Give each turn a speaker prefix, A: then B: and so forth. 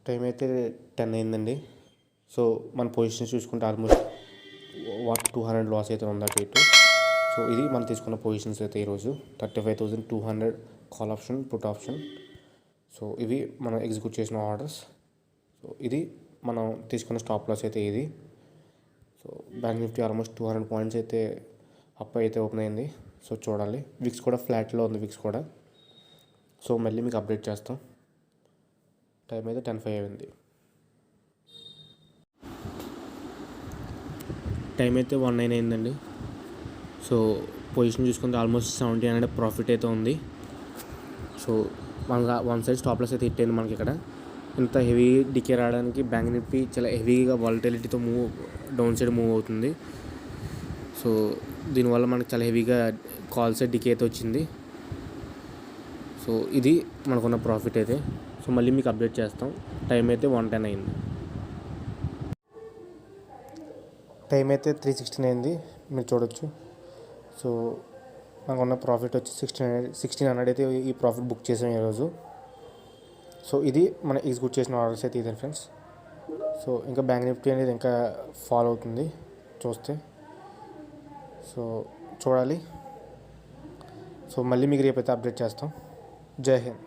A: Time అయితే 10 అయిందండి. So మన పొజిషన్స్ చూసుకుంటే ఆల్మోస్ట్ 200 లాస్ అయితే ఉంది అటు ఇటు. సో ఇది మనం తీసుకున్న పొజిషన్స్ అయితే ఈరోజు 35,200 call option, put option. So ఇవి మనం ఎగ్జిక్యూట్ చేసిన ఆర్డర్స్. సో ఇది మనం తీసుకున్న స్టాప్ లాస్ అయితే ఇది. So bank Nifty almost 200 points అయితే అప్ అయితే ఓపెన్ అయింది. సో చూడాలి. విక్స్ కూడా ఫ్లాట్లో ఉంది, విక్స్ కూడా. సో మళ్ళీ మీకు అప్డేట్ చేస్తాం. టైం అయితే 10:05 అయింది. టైం అయితే 1:09 అయిందండి. సో పొజిషన్ చూసుకుంటే ఆల్మోస్ట్ 1,700 ప్రాఫిట్ అయితే ఉంది. So one side stop loss అయితే హిట్ అయింది మనకి ఇక్కడ. ఇంత హెవీ డికే రావడానికి బ్యాంక్ నిఫ్టీ చాలా హెవీగా వాలటిలిటీతో డౌన్ సైడ్ మూవ్ అవుతుంది. సో దీనివల్ల మనకి చాలా హెవీగా కాల్ సైడ్ డికే అయితే వచ్చింది. సో ఇది మనకున్న ప్రాఫిట్ అయితే. సో మళ్ళీ మీకు అప్డేట్ చేస్తాం. టైం అయితే 1:10 అయింది. టైం అయితే 3:16 అయింది, మీరు చూడొచ్చు. సో మనకున్న ప్రాఫిట్ వచ్చి 1600 అయితే ఈ ప్రాఫిట్ బుక్ చేసాం ఈరోజు. సో ఇది మనం ఎగ్జిక్యూట్ చేసిన ఆర్డర్స్ అయితే ఇదే ఫ్రెండ్స్. సో ఇంకా బ్యాంక్ నిఫ్టీ అనేది ఇంకా ఫాలో అవుతుంది చూస్తే. సో చూడాలి. సో మళ్ళీ మీకు రేపైతే అప్డేట్ చేస్తాం. జై హింద్.